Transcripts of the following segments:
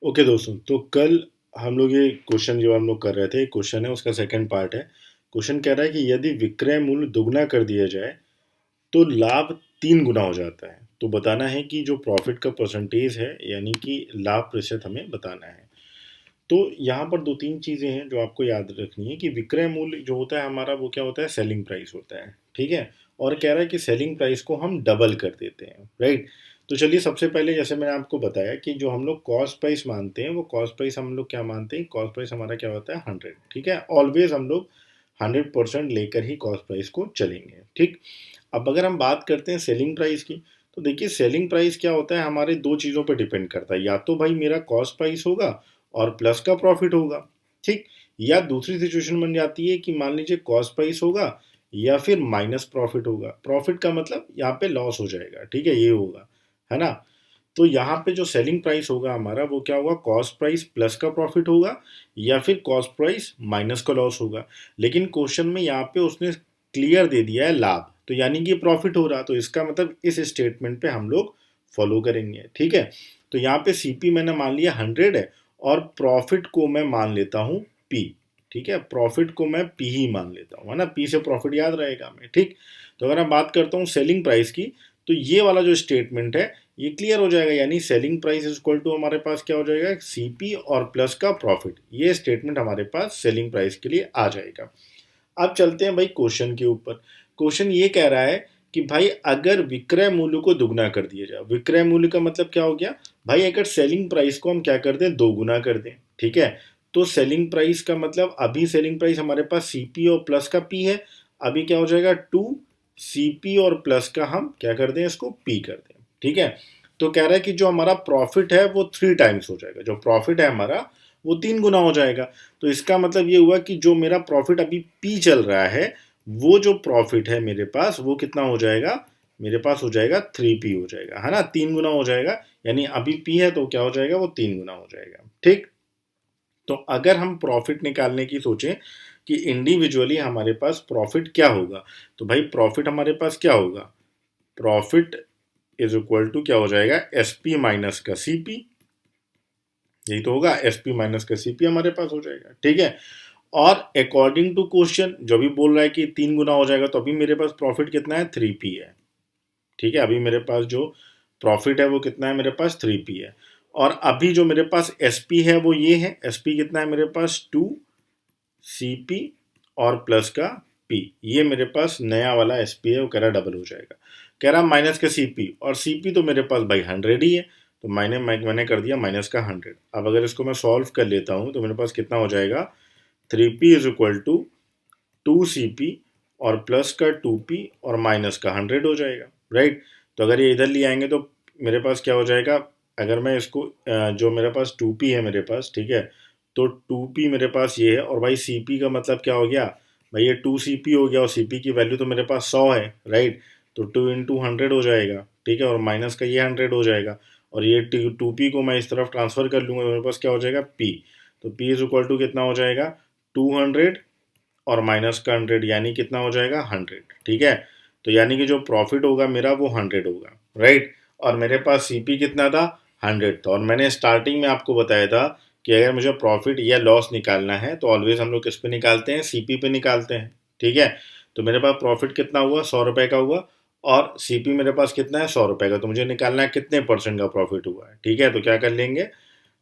Okay दोस्तों, तो कल हम लोग ये क्वेश्चन जो हम लोग कर रहे थे, क्वेश्चन है उसका सेकंड पार्ट है। क्वेश्चन कह रहा है कि यदि विक्रय मूल्य दुगना कर दिया जाए तो लाभ 3 गुना हो जाता है। तो बताना है कि जो प्रॉफिट का परसेंटेज है यानी कि लाभ प्रतिशत हमें बताना है। तो यहाँ पर दो तीन चीज़ें हैं जो आपको याद रखनी है कि विक्रय मूल्य जो होता है हमारा वो क्या होता है, सेलिंग प्राइस होता है। ठीक है। और कह रहा है कि सेलिंग प्राइस को हम डबल कर देते हैं, राइट। तो चलिए सबसे पहले जैसे मैंने आपको बताया कि जो हम लोग कॉस्ट प्राइस मानते हैं वो कॉस्ट प्राइस हम लोग क्या मानते हैं, कॉस्ट प्राइस हमारा क्या होता है 100। ठीक है, ऑलवेज हम लोग 100% लेकर ही कॉस्ट प्राइस को चलेंगे। ठीक। अब अगर हम बात करते हैं सेलिंग प्राइस की, तो देखिए सेलिंग प्राइस क्या होता है, हमारे दो चीज़ों पर डिपेंड करता है। या तो भाई मेरा कॉस्ट प्राइस होगा और प्लस का प्रॉफिट होगा। ठीक। या दूसरी सिचुएशन बन जाती है कि मान लीजिए कॉस्ट प्राइस होगा या फिर माइनस प्रॉफिट होगा। प्रॉफिट का मतलब यहाँ पे लॉस हो जाएगा। ठीक है, ये होगा, है ना। तो यहाँ पे जो सेलिंग प्राइस होगा हमारा वो क्या होगा, कॉस्ट प्राइस प्लस का प्रॉफिट होगा या फिर कॉस्ट प्राइस माइनस का लॉस होगा। लेकिन क्वेश्चन में यहाँ पे उसने क्लियर दे दिया है लाभ, तो यानी कि प्रॉफिट हो रहा, तो इसका मतलब इस स्टेटमेंट पे हम लोग फॉलो करेंगे। ठीक है। तो यहाँ पे सीपी मैंने मान लिया 100 है और प्रॉफिट को मैं मान लेता हूँ पी। ठीक है, प्रॉफिट को मैं पी ही मान लेता हूँ, है ना। पी से प्रॉफिट याद रहेगा हमें। ठीक। तो अगर मैं बात करता हूँ सेलिंग प्राइस की, तो ये वाला जो स्टेटमेंट है ये क्लियर हो जाएगा, यानी selling price is equal to हमारे पास क्या हो जाएगा, सीपी और प्लस का प्रॉफिट। ये स्टेटमेंट हमारे पास सेलिंग प्राइस के लिए आ जाएगा। अब चलते हैं भाई क्वेश्चन के ऊपर। क्वेश्चन ये कह रहा है कि भाई अगर विक्रय मूल्य को दुगना कर दिया जाए, विक्रय मूल्य का मतलब क्या हो गया भाई, अगर सेलिंग प्राइस को हम क्या कर दें, दो गुना कर दें। ठीक है। तो सेलिंग प्राइस का मतलब अभी सेलिंग प्राइस हमारे पास सीपी और प्लस का पी है। अभी क्या हो जाएगा, टू सीपी और प्लस का हम क्या कर दें, इसको पी कर दें। ठीक है। तो कह रहा है कि जो हमारा प्रॉफिट है वो 3 टाइम्स हो जाएगा, जो प्रॉफिट है हमारा वो 3 गुना हो जाएगा। तो इसका मतलब ये हुआ कि जो मेरा प्रॉफिट अभी पी चल रहा है, वो जो प्रॉफिट है मेरे पास वो कितना हो जाएगा, मेरे पास हो जाएगा 3P हो जाएगा, है ना। 3 गुना हो जाएगा, यानी अभी पी है तो क्या हो जाएगा, वो 3 गुना हो जाएगा। ठीक। तो अगर हम प्रॉफिट निकालने की सोचें कि इंडिविजुअली हमारे पास प्रॉफिट क्या होगा, तो भाई प्रॉफिट हमारे पास क्या होगा, प्रॉफिट इज इक्वल टू क्या हो जाएगा, एस पी माइनस का सी पी। यही तो होगा, एस पी माइनस का सी पी हमारे पास हो जाएगा। ठीक है। और अकॉर्डिंग टू क्वेश्चन जो भी बोल रहा है कि 3 गुना हो जाएगा, तो अभी मेरे पास प्रॉफिट कितना है, 3P है। ठीक है, अभी मेरे पास जो प्रॉफिट है वो कितना है, मेरे पास 3P है। और अभी जो मेरे पास SP है वो ये है, SP कितना है मेरे पास, 2CP और प्लस का P। ये मेरे पास नया वाला SP है, वो कह रहा डबल हो जाएगा। कह रहा माइनस का CP, और CP तो मेरे पास भाई 100 ही है, तो मैंने कर दिया माइनस का 100। अब अगर इसको मैं सॉल्व कर लेता हूँ तो मेरे पास कितना हो जाएगा, 3P is equal to 2CP और प्लस का 2P और माइनस का 100 हो जाएगा, राइट। तो अगर ये इधर ले आएंगे तो मेरे पास क्या हो जाएगा, अगर मैं इसको जो मेरे पास 2P है मेरे पास, ठीक है, तो 2P मेरे पास ये है, और भाई CP का मतलब क्या हो गया भाई, ये 2CP हो गया, और CP की वैल्यू तो मेरे पास 100 है, राइट। तो 2 × 100 हो जाएगा। ठीक है, और माइनस का ये 100 हो जाएगा, और ये 2P को मैं इस तरफ ट्रांसफर कर लूँगा तो मेरे पास क्या हो जाएगा, P। तो P इज इक्वल टू कितना हो जाएगा, 200 और माइनस का 100, यानी कितना हो जाएगा, 100। ठीक है। तो यानी कि जो प्रॉफिट होगा मेरा वो 100 होगा, राइट। और मेरे पास सीपी कितना था, 100 था। और मैंने स्टार्टिंग में आपको बताया था कि अगर मुझे प्रॉफिट या लॉस निकालना है तो ऑलवेज हम लोग किस पे निकालते हैं, सीपी पे निकालते हैं। ठीक है। तो मेरे पास प्रॉफिट कितना हुआ, 100 रुपये का हुआ, और सीपी मेरे पास कितना है, 100 रुपये का। तो मुझे निकालना है कितने परसेंट का प्रॉफिट हुआ है। ठीक है, तो क्या कर लेंगे,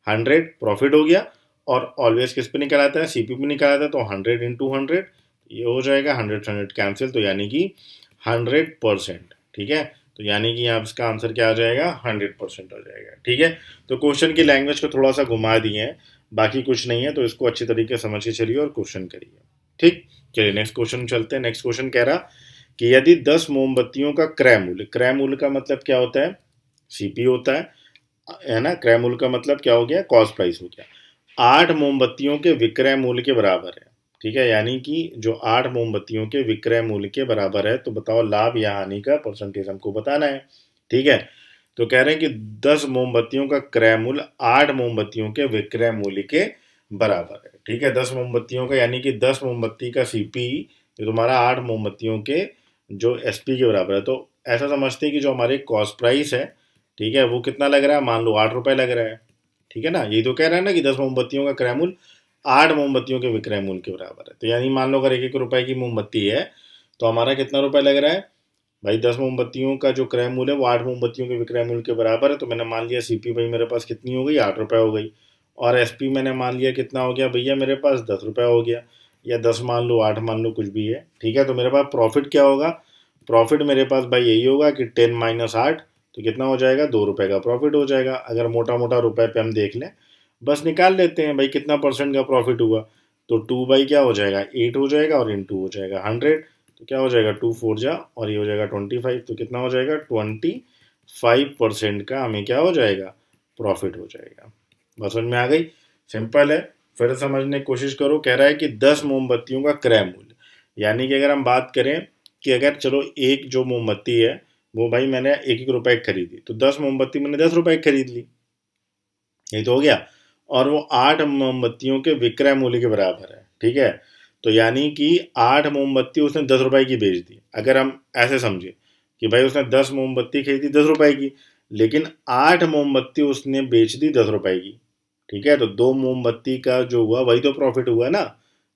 100 प्रॉफिट हो गया, और ऑलवेज किस पे निकल आता है, सीपी पे निकल आता है, तो 100 × 100 ये हो जाएगा, 100 कैंसिल, तो यानी कि 100%। ठीक है। तो यानी कि यहाँ इसका आंसर क्या आ जाएगा, 100% आ जाएगा। ठीक है। तो क्वेश्चन की लैंग्वेज को थोड़ा सा घुमा दिए हैं, बाकी कुछ नहीं है, तो इसको अच्छी तरीके से समझ के चलिए और क्वेश्चन करिए। ठीक। चलिए नेक्स्ट क्वेश्चन चलते हैं। नेक्स्ट क्वेश्चन कह रहा कि यदि 10 मोमबत्तियों का क्रय मूल्य का मतलब क्या होता है, सीपी होता है ना। क्रय मूल्य का मतलब क्या हो गया, कॉस्ट प्राइस हो गया, 8 मोमबत्तियों के विक्रय मूल्य के बराबर है। ठीक है, यानी कि जो 8 मोमबत्तियों के विक्रय मूल्य के बराबर है, तो बताओ लाभ या हानि का परसेंटेज हमको बताना है। ठीक है। तो कह रहे हैं कि 10 मोमबत्तियों का क्रय मूल्य 8 मोमबत्तियों के विक्रय मूल्य के बराबर है। ठीक है, 10 मोमबत्तियों का यानी कि 10 मोमबत्ती का सीपी जो तुम्हारा 8 मोमबत्तियों के जो एसपी के बराबर है। तो ऐसा समझते हैं कि जो हमारे कॉस्ट प्राइस है, ठीक है, वो कितना लग रहा है, मान लो 8 रुपये लग रहा है। ठीक है ना। यही तो कह रहा है ना कि 10 मोमबत्तियों का क्रय मूल्य 8 मोमबत्तियों के विक्रय मूल्य के बराबर है। तो यानी मान लो अगर 1-1 रुपए की मोमबत्ती है तो हमारा कितना रुपए लग रहा है भाई। 10 मोमबत्तियों का जो क्रय मूल्य है वो 8 मोमबत्तियों के विक्रय मूल्य के बराबर है। तो मैंने मान लिया सीपी भाई मेरे पास कितनी हो गई, 8 रुपए हो गई। और एसपी मैंने मान लिया कितना हो गया भैया, मेरे पास 10 रुपए हो गया, या 10 मान लो, 8 मान लो, कुछ भी है। ठीक है, तो मेरे पास प्रॉफिट क्या होगा, प्रॉफिट मेरे पास भाई यही होगा कि 10 माइनस 8, तो कितना हो जाएगा, 2 रुपए का प्रॉफिट हो जाएगा। अगर मोटा मोटा रुपए पे हम देख लें, बस निकाल लेते हैं भाई कितना परसेंट का प्रॉफिट हुआ। तो 2 बाई क्या हो जाएगा, 8 हो जाएगा, और इंटू हो जाएगा 100। तो क्या हो जाएगा, 2 4 जा, और ये हो जाएगा 25। तो कितना हो जाएगा, 25% का हमें क्या हो जाएगा, प्रॉफिट हो जाएगा। बस समझ में आ गई, सिंपल है। फिर समझने की कोशिश करो। कह रहा है कि 10 मोमबत्तियों का क्रय मूल्य, यानी कि अगर हम बात करें कि अगर चलो एक जो मोमबत्ती है वो भाई मैंने 1-1 रुपए की खरीदी, तो 10 मोमबत्ती मैंने 10 रुपए की खरीद ली, यही तो हो गया। और वो 8 मोमबत्तियों के विक्रय मूल्य के बराबर है। ठीक है, तो यानी कि 8 मोमबत्ती उसने 10 रुपए की बेच दी। अगर हम ऐसे समझे कि भाई उसने 10 मोमबत्ती खरीदी 10 रुपए की, लेकिन 8 मोमबत्ती उसने बेच दी 10 रुपए की। ठीक है, तो 2 मोमबत्ती का जो हुआ वही तो प्रॉफिट हुआ ना,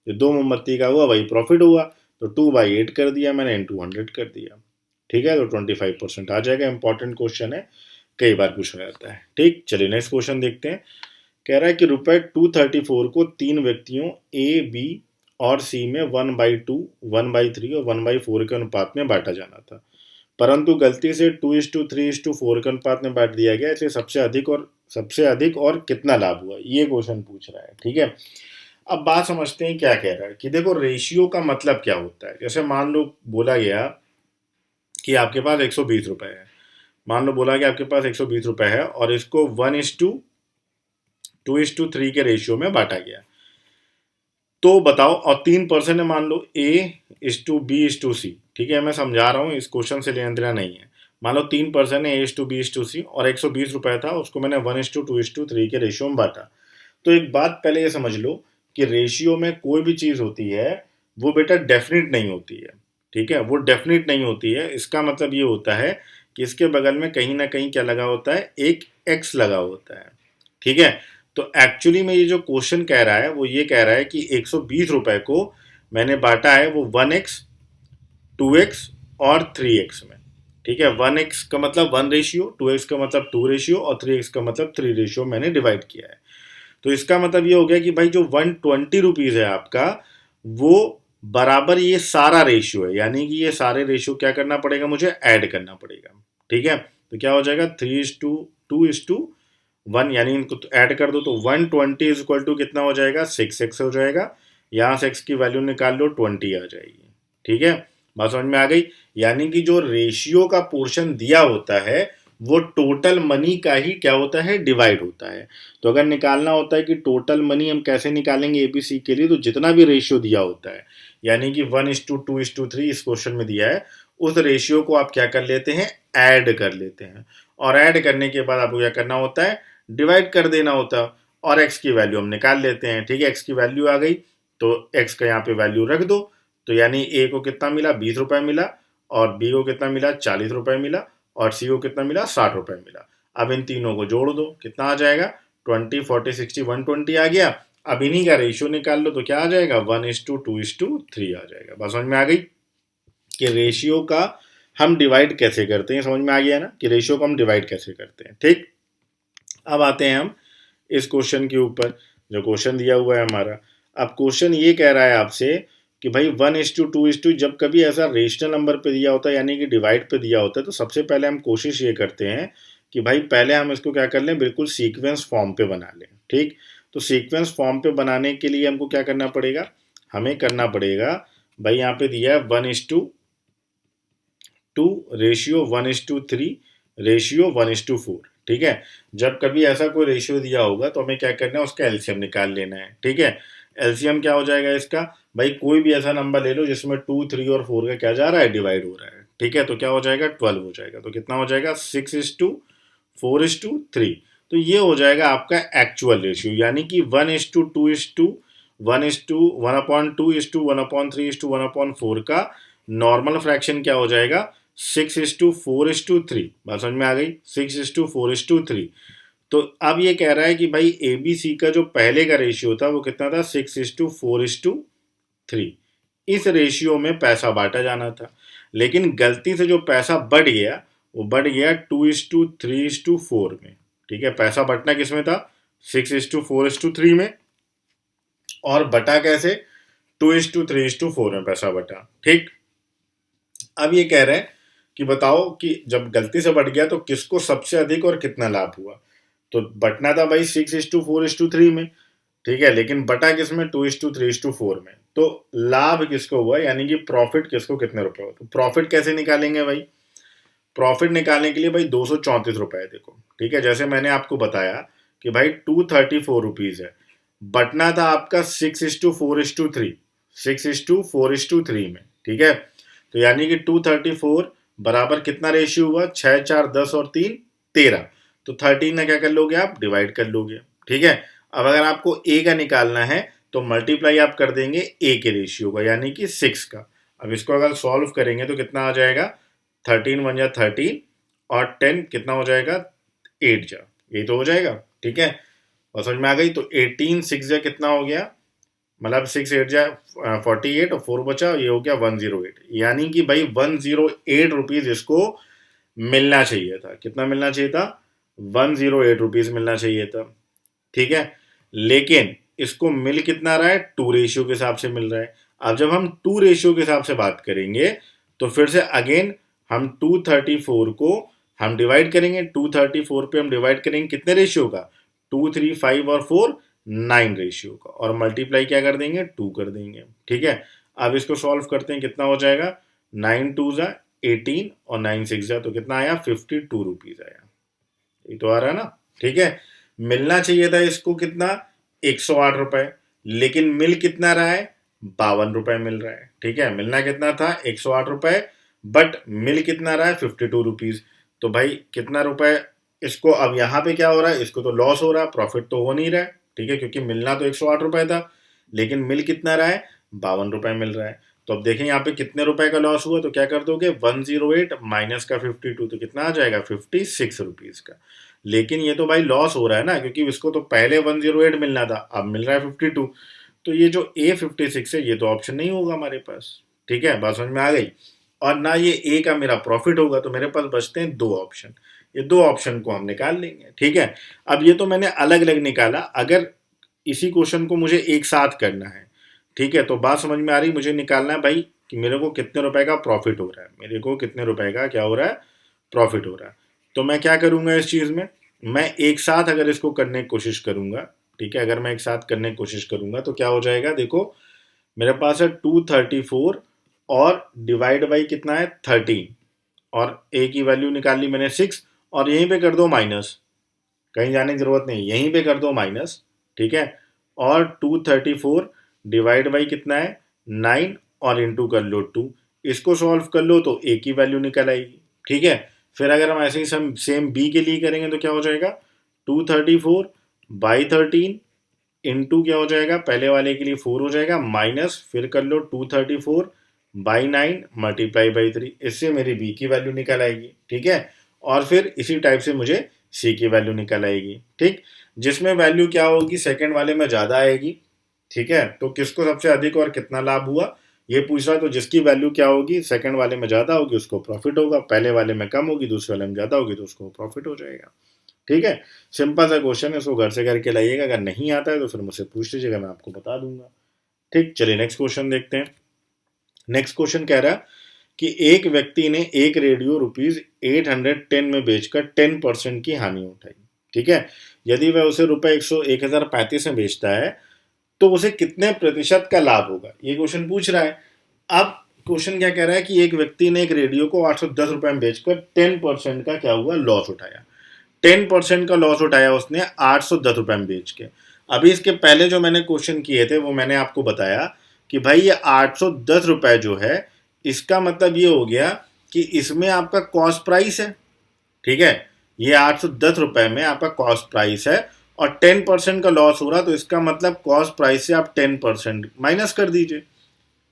जो 2 मोमबत्ती का हुआ वही प्रॉफिट हुआ। तो 2/8 कर दिया मैंने, इंटू 100 कर दिया। ठीक है, तो 25% आ जाएगा। इंपॉर्टेंट क्वेश्चन है, कई बार पूछा जाता है। ठीक, चलिए नेक्स्ट क्वेश्चन देखते हैं। कह रहा है कि रुपए 234 को 3 व्यक्तियों ए, बी और सी में 1/2, 1/3 और 1/4 के अनुपात में बांटा जाना था, परंतु गलती से 2:3:4 के अनुपात में बांट दिया गया, इसलिए सबसे अधिक और कितना लाभ हुआ, ये क्वेश्चन पूछ रहा है। ठीक है, अब बात समझते हैं क्या कह रहा है कि देखो रेशियो का मतलब क्या होता है। जैसे मान लो बोला गया कि आपके पास 120 रुपए है, मान लो बोला कि आपके पास 120 रुपए है और इसको 1:2:3 के रेशियो में बांटा गया। तो बताओ, और 3% है, मान लो A:B:C। ठीक है, मैं समझा रहा हूँ, इस क्वेश्चन से लेना देना नहीं है। मान लो 3% है, A:B:C, और 120 रुपए था, उसको मैंने 1:2:3 के रेशियो में बांटा। तो एक बात पहले ये समझ लो कि रेशियो में कोई भी चीज़ होती है वो बेटा डेफिनेट नहीं होती है। ठीक है, वो डेफिनेट नहीं होती है। इसका मतलब ये होता है कि इसके बगल में कहीं ना कहीं क्या लगा होता है, एक एक्स लगा होता है। ठीक है, तो एक्चुअली में ये जो क्वेश्चन कह रहा है वो ये कह रहा है कि 120 रुपए को मैंने बांटा है वो 1x, 2x और 3x में। ठीक है, 1x का मतलब 1 रेशियो, 2x का मतलब 2 रेशियो, और 3x का मतलब 3 रेशियो मैंने डिवाइड किया है। तो इसका मतलब ये हो गया कि भाई जो 120 रुपीज़ है आपका, वो बराबर ये सारा रेशियो है, यानी कि ये सारे रेशियो क्या करना पड़ेगा, मुझे ऐड करना पड़ेगा। ठीक है, तो क्या हो जाएगा, 3:2:1, यानी इनको ऐड कर दो तो 120 इज इक्वल टू कितना हो जाएगा, 6x हो जाएगा। यहाँ से x की वैल्यू निकाल लो, 20 आ जाएगी। ठीक है, बात समझ में आ गई। यानी कि जो रेशियो का पोर्शन दिया होता है वो टोटल मनी का ही क्या होता है, डिवाइड होता है। तो अगर निकालना होता है कि टोटल मनी हम कैसे निकालेंगे एबीसी के लिए, तो जितना भी रेशियो दिया होता है, यानी कि 1:2:3 इस क्वेश्चन में दिया है, उस रेशियो को आप क्या कर लेते हैं, ऐड कर लेते हैं। और ऐड करने के बाद आपको क्या करना होता है, डिवाइड कर देना होता है, और एक्स की वैल्यू हम निकाल लेते हैं। ठीक है, एक्स की वैल्यू आ गई तो एक्स का यहाँ पे वैल्यू रख दो। तो यानी ए को कितना मिला, 20 रुपए मिला, और बी को कितना मिला, 40 रुपए मिला, और सी को कितना मिला, 60 रुपए मिला। अब इन तीनों को जोड़ दो, कितना आ जाएगा, 20, 40, 60, 120 आ गया। अब इन्हीं का रेशियो निकाल लो तो क्या आ जाएगा, 1:2:3 आ जाएगा। बस समझ में आ गई कि रेशियो का हम डिवाइड कैसे करते हैं। समझ में आ गया ना कि रेशियो को हम डिवाइड कैसे करते हैं। ठीक, अब आते हैं हम इस क्वेश्चन के ऊपर, जो क्वेश्चन दिया हुआ है हमारा। अब क्वेश्चन ये कह रहा है आपसे कि भाई 1:2:, जब कभी ऐसा रेशनल नंबर पे दिया होता है, यानी कि डिवाइड पे दिया होता है, तो सबसे पहले हम कोशिश ये करते हैं कि भाई पहले हम इसको क्या कर लें, बिल्कुल सीक्वेंस फॉर्म पे बना लें। ठीक, तो सीक्वेंस फॉर्म पे बनाने के लिए हमको क्या करना पड़ेगा, हमें करना पड़ेगा भाई, यहाँ पे दिया है 1:2 रेशियो 1:3 रेशियो 1:4। ठीक है, जब कभी ऐसा कोई रेशियो दिया होगा तो हमें क्या करना है, उसका एलसीएम निकाल लेना है। ठीक है, एलसीएम क्या हो जाएगा इसका, भाई कोई भी ऐसा नंबर ले लो जिसमें 2, 3 और 4 का क्या जा रहा है, डिवाइड हो रहा है। ठीक है, तो क्या हो जाएगा, 12 हो जाएगा। तो कितना हो जाएगा, 6:4:3। तो ये हो जाएगा आपका एक्चुअल रेशियो, यानी कि 1:2:1:2:1/3:1/4 का नॉर्मल फ्रैक्शन क्या हो जाएगा, 6:4:3। बात समझ में आ गई, 6:4:3। तो अब ये कह रहा है कि भाई ए बी सी का जो पहले का रेशियो था वो कितना था, 6:4:3। इस रेशियो में पैसा बांटा जाना था, लेकिन गलती से जो पैसा बढ़ गया वो बढ़ गया 2:3:4 में। ठीक है, पैसा बटना किस में था, 6:4:3 में, और बटा कैसे, 2:3:4 में पैसा बटा। ठीक, अब ये कह रहे हैं कि बताओ कि जब गलती से बढ़ गया तो किसको सबसे अधिक और कितना लाभ हुआ। तो बटना था भाई 6:4:3 में, ठीक है, लेकिन बटा किस में, 2:3:4 में। तो लाभ किसको हुआ, यानी कि प्रॉफिट किसको, कितने रुपए हुआ। तो प्रॉफिट कैसे निकालेंगे भाई, प्रॉफिट निकालने के लिए भाई 234 रुपए देखो। ठीक है, जैसे मैंने आपको बताया कि भाई 234 रुपीज है, बटना था आपका 6:4:3, 6:4:3 में। ठीक है, तो यानी कि 234 बराबर कितना रेशियो हुआ, 6, 4, 10 और 3, 13। तो 13 में क्या कर लोगे आप, डिवाइड कर लोगे। ठीक है, अब अगर आपको ए का निकालना है तो मल्टीप्लाई आप कर देंगे ए के रेशियो का, यानी कि 6 का। अब इसको अगर सॉल्व करेंगे तो कितना आ जाएगा, 13 1 जा 13 और 10 कितना हो जाएगा, 8 जा, ये तो हो जाएगा। ठीक है, और समझ में आ गई। तो 18 6 जा कितना हो गया, मतलब 6 8 जा 48 और 4 बचा, ये हो गया 108। यानी कि भाई 108 रुपीज इसको मिलना चाहिए था। कितना मिलना चाहिए था, 108 रुपीज मिलना चाहिए था। ठीक है, लेकिन इसको मिल कितना रहा है, 2 रेशियो के हिसाब से मिल रहा है। अब जब हम 2 रेशियो के हिसाब से बात करेंगे तो फिर से अगेन हम 234 को हम डिवाइड करेंगे, 234 पे हम डिवाइड करेंगे कितने रेशियो का, 2 3 5 और 4 9 रेशियो का, और मल्टीप्लाई क्या कर देंगे, 2 कर देंगे। ठीक है, अब इसको सॉल्व करते हैं, कितना हो जाएगा, 9 2 जा 18 और 9 6 जा, तो कितना आया, 52 रुपीज आया। ये तो आ रहा है ना। ठीक है, मिलना चाहिए था इसको कितना, 108 रुपए, लेकिन मिल कितना रहा है, 52 रुपए मिल रहा है। ठीक है, मिलना कितना था, 108 रुपए, बट मिल कितना रहा है, 52 रुपीज। तो भाई कितना रुपए इसको, अब यहाँ पे क्या हो रहा है, इसको तो लॉस हो रहा है, प्रॉफिट तो हो नहीं रहा है। ठीक है, क्योंकि मिलना तो 108 रुपए था, लेकिन मिल कितना रहा है, 52 रुपए मिल रहा है। तो अब देखें यहाँ पे कितने रुपए का लॉस हुआ, तो क्या कर दोगे, 108 माइनस का 52, तो कितना आ जाएगा, 56 रुपीज का। लेकिन ये तो भाई लॉस हो रहा है ना, क्योंकि इसको तो पहले 108 मिलना था, अब मिल रहा है 52। तो ये जो A56 है ये तो ऑप्शन नहीं होगा हमारे पास। ठीक है, बात समझ में आ गई। और ना ये ए का मेरा प्रॉफिट होगा, तो मेरे पास बचते हैं 2 ऑप्शन। ये 2 ऑप्शन को हम निकाल लेंगे। ठीक है, अब ये तो मैंने अलग अलग निकाला, अगर इसी क्वेश्चन को मुझे एक साथ करना है, ठीक है, तो बात समझ में आ रही, मुझे निकालना है भाई कि मेरे को कितने रुपए का प्रॉफिट हो रहा है, मेरे को कितने रुपए का क्या हो रहा है, प्रॉफिट हो रहा है। तो मैं क्या करूंगा इस चीज में, मैं एक साथ अगर इसको करने की कोशिश करूंगा, ठीक है, अगर मैं एक साथ करने की कोशिश करूंगा तो क्या हो जाएगा, देखो मेरे पास है 234 और डिवाइड बाई कितना है 13, और ए की वैल्यू निकाल ली मैंने 6, और यहीं पे कर दो माइनस, कहीं जाने की जरूरत नहीं, यहीं पे कर दो माइनस। ठीक है, और 234 डिवाइड बाई कितना है 9, और इंटू कर लो 2, इसको सॉल्व कर लो तो ए की वैल्यू निकल आएगी। ठीक है, फिर अगर हम ऐसे ही सेम बी के लिए करेंगे तो क्या हो जाएगा, 234 बाई 13 इंटू क्या हो जाएगा, पहले वाले के लिए 4 हो जाएगा, माइनस फिर कर लो 234 बाई 9 मल्टीप्लाई बाई 3, इससे मेरी बी की वैल्यू निकल आएगी। ठीक है, और फिर इसी टाइप से मुझे सी की वैल्यू निकल आएगी। ठीक, जिसमें वैल्यू क्या होगी, सेकंड वाले में ज़्यादा आएगी। ठीक है, तो किसको सबसे अधिक और कितना लाभ हुआ ये पूछ रहा है, तो जिसकी वैल्यू क्या होगी, सेकंड वाले में ज़्यादा होगी उसको प्रॉफिट होगा, पहले वाले में कम होगी दूसरे वाले में ज़्यादा होगी तो उसको प्रॉफिट हो जाएगा। ठीक है, सिंपल सा क्वेश्चन है, इसको घर से करके लाइएगा, अगर नहीं आता है तो फिर मुझसे पूछ लीजिएगा, मैं आपको बता दूंगा। ठीक, चलिए नेक्स्ट क्वेश्चन देखते हैं। नेक्स्ट क्वेश्चन कह रहा है कि एक व्यक्ति ने एक रेडियो रुपीज 810 में बेचकर 10% की हानि उठाई। ठीक है, यदि वह उसे रुपए 1035 में बेचता है तो उसे कितने प्रतिशत का लाभ होगा, ये क्वेश्चन पूछ रहा है। अब क्वेश्चन क्या कह रहा है कि एक व्यक्ति ने एक रेडियो को 810 रुपए में बेचकर 10% का क्या हुआ, लॉस उठाया। 10% का लॉस उठाया उसने 810 रुपए में बेच के। अभी इसके पहले जो मैंने क्वेश्चन किए थे वो मैंने आपको बताया कि भाई ये 810 रुपए जो है, इसका मतलब ये हो गया कि इसमें आपका कॉस्ट प्राइस है। ठीक है, ये 810 रुपए में आपका कॉस्ट प्राइस है, और 10% का लॉस हो रहा, तो इसका मतलब कॉस्ट प्राइस से आप 10% माइनस कर दीजिए।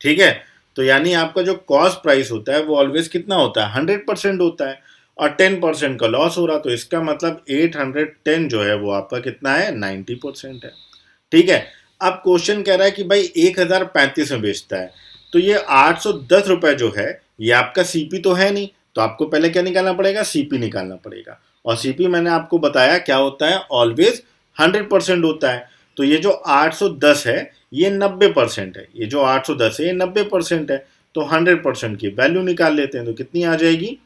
ठीक है, तो यानी आपका जो कॉस्ट प्राइस होता है वो ऑलवेज कितना होता है, 100% होता है, और 10% का लॉस हो रहा, तो इसका मतलब 810 जो है वो आपका कितना है, 90% है। ठीक है। अब क्वेश्चन कह रहा है कि भाई 1035 में बेचता है, तो ये 810 रुपए जो है ये आपका सीपी तो है नहीं, तो आपको पहले क्या निकालना पड़ेगा, सीपी निकालना पड़ेगा। और सीपी मैंने आपको बताया क्या होता है, ऑलवेज 100% होता है। तो ये जो 810 है ये 90% है, ये जो 810 है ये 90% है, तो 100% की वैल्यू निकाल लेते हैं, तो कितनी आ जाएगी,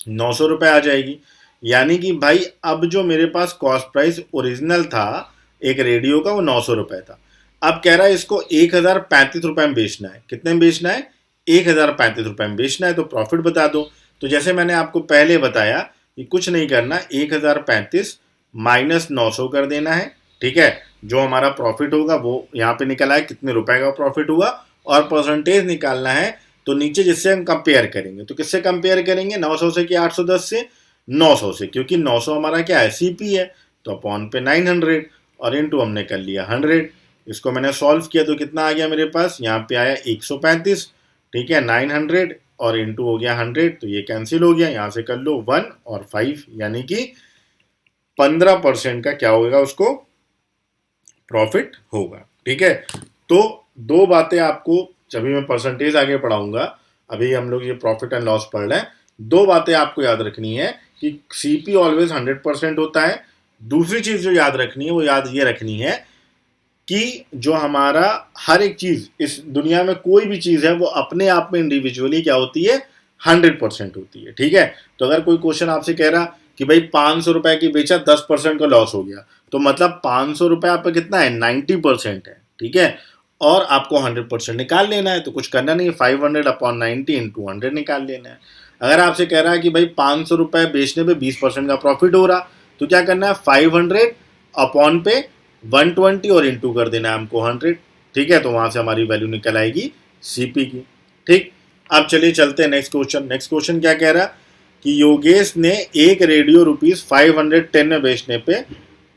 900 रुपए आ जाएगी। यानी कि भाई अब जो मेरे पास कॉस्ट प्राइस ओरिजिनल था एक रेडियो का वो 900 रुपए था, अब कह रहा है इसको 1035 रुपए में बेचना है। कितने में बेचना है, 1035 रुपए में बेचना है, तो प्रॉफिट बता दो। तो जैसे मैंने आपको पहले बताया कि कुछ नहीं करना, 1035 माइनस 900 कर देना है। ठीक है, जो हमारा प्रॉफिट होगा वो यहाँ पे निकला है, कितने रुपए का प्रॉफिट हुआ, और परसेंटेज निकालना है। तो नीचे जिससे हम कंपेयर करेंगे, तो किससे कंपेयर करेंगे, 900 से कि 810 से, 900 से, क्योंकि 900 हमारा क्या है, सीपी है, तो अपॉन पे 900 और इनटू हमने कर लिया 100। इसको मैंने सॉल्व किया तो कितना आ गया मेरे पास, यहाँ पे आया 135। ठीक है, 900 और इनटू हो गया 100, तो ये कैंसिल हो गया, यहाँ से कर लो 1 और 5, यानी कि 15% का क्या होगा, उसको प्रॉफिट होगा। ठीक है, तो दो बातें आपको, जब भी मैं परसेंटेज आगे पढ़ाऊंगा, अभी हम लोग ये प्रॉफिट एंड लॉस पढ़ रहे हैं, दो बातें आपको याद रखनी है कि सीपी ऑलवेज 100% होता है। दूसरी चीज जो याद रखनी है वो याद ये रखनी है कि जो हमारा हर एक चीज इस दुनिया में, कोई भी चीज है वो अपने आप में इंडिविजुअली क्या होती है, 100% होती है। ठीक है, तो अगर कोई क्वेश्चन आपसे कह रहा कि भाई 500 रुपए की बेचा, 10% का लॉस हो गया, तो मतलब 500 रुपए आप पे कितना है, 90% है। ठीक है, और आपको 100% निकाल लेना है, तो कुछ करना नहीं है, 500 अपॉन 90 इंटू 100 निकाल लेना है। अगर आपसे कह रहा है कि भाई 500 रुपए बेचने पे 20% का प्रॉफिट हो रहा, तो क्या करना है, 500 अपॉन पे 120 और इंटू कर देना है हमको 100। ठीक है, तो वहां से हमारी वैल्यू निकल आएगी सीपी की। ठीक, अब चलिए चलते हैं नेक्स्ट क्वेश्चन। नेक्स्ट क्वेश्चन क्या कह रहा कि योगेश ने एक रेडियो ₹510 में बेचने पे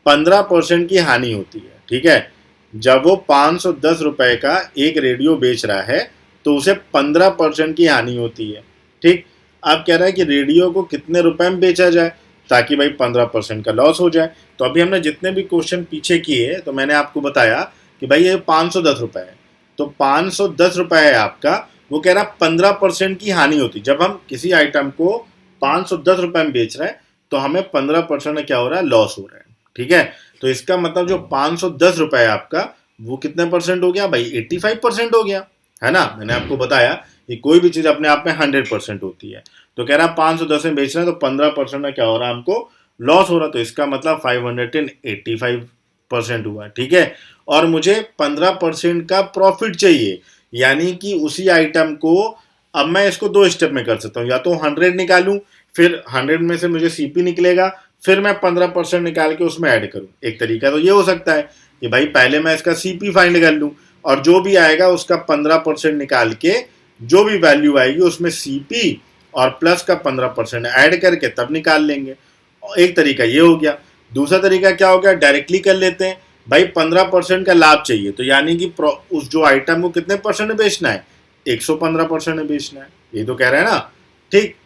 15% की हानि होती है। ठीक है, जब वो 510 रुपए का एक रेडियो बेच रहा है तो उसे 15% की हानि होती है। ठीक, अब कह रहा है कि रेडियो को कितने रुपए में बेचा जाए ताकि भाई 15% का लॉस हो जाए। तो अभी हमने जितने भी क्वेश्चन पीछे किए, तो मैंने आपको बताया कि भाई ये 510 रुपए है, तो 510 रुपए है आपका, वो कह रहा 15% की हानि होती। जब हम किसी आइटम को 510 रुपए में बेच रहे हैं तो हमें 15% क्या हो रहा है, लॉस हो रहा है। ठीक है, तो इसका मतलब जो 510 रुपए है आपका, वो कितने परसेंट हो गया भाई, 85% हो गया, है ना। मैंने आपको बताया कि कोई भी चीज अपने आप में 100% होती है। तो कह रहा 510 में बेच रहे हैं तो 15% में क्या हो रहा है, हमको लॉस हो रहा, तो इसका मतलब 585% हुआ। ठीक है, और मुझे 15% का प्रॉफिट चाहिए, यानी कि उसी आइटम को अब मैं इसको दो स्टेप में कर सकता हूँ, या तो 100 निकालूं, फिर 100 में से मुझे सीपी निकलेगा, फिर मैं 15% निकाल के उसमें ऐड करूं। एक तरीका तो ये हो सकता है कि भाई पहले मैं इसका सीपी फाइंड कर लूं और जो भी आएगा उसका 15% निकाल के जो भी वैल्यू आएगी उसमें सीपी और प्लस का 15% ऐड करके तब निकाल लेंगे। एक तरीका ये हो गया। दूसरा तरीका क्या हो गया, डायरेक्टली कर लेते हैं। भाई 15% का लाभ चाहिए, तो यानी कि उस जो आइटम को कितने परसेंट में बेचना है, 115% में बेचना है, ये तो कह रहे हैं ना। ठीक,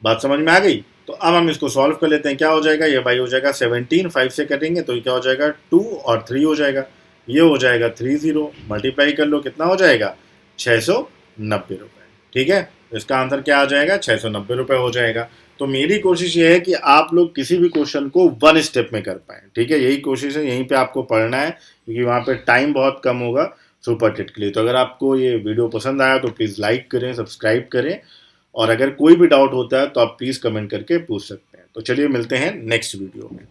बात समझ में आ गई। तो अब हम इसको सॉल्व कर लेते हैं। क्या हो जाएगा, ये भाई हो जाएगा 17, 5 से करेंगे तो ये क्या हो जाएगा, 2 और 3 हो जाएगा, ये हो जाएगा 30, मल्टीप्लाई कर लो कितना हो जाएगा, 690 रुपये। ठीक है, इसका आंसर क्या आ जाएगा, 690 रुपये हो जाएगा। तो मेरी कोशिश ये है कि आप लोग किसी भी क्वेश्चन को वन स्टेप में कर पाएँ। ठीक है, यही कोशिश है, यहीं पे आपको पढ़ना है क्योंकि वहाँ पे टाइम बहुत कम होगा सुपर टेट के लिए। तो अगर आपको ये वीडियो पसंद आया तो प्लीज़ लाइक करें, सब्सक्राइब करें, और अगर कोई भी डाउट होता है तो आप प्लीज़ कमेंट करके पूछ सकते हैं। तो चलिए मिलते हैं नेक्स्ट वीडियो में।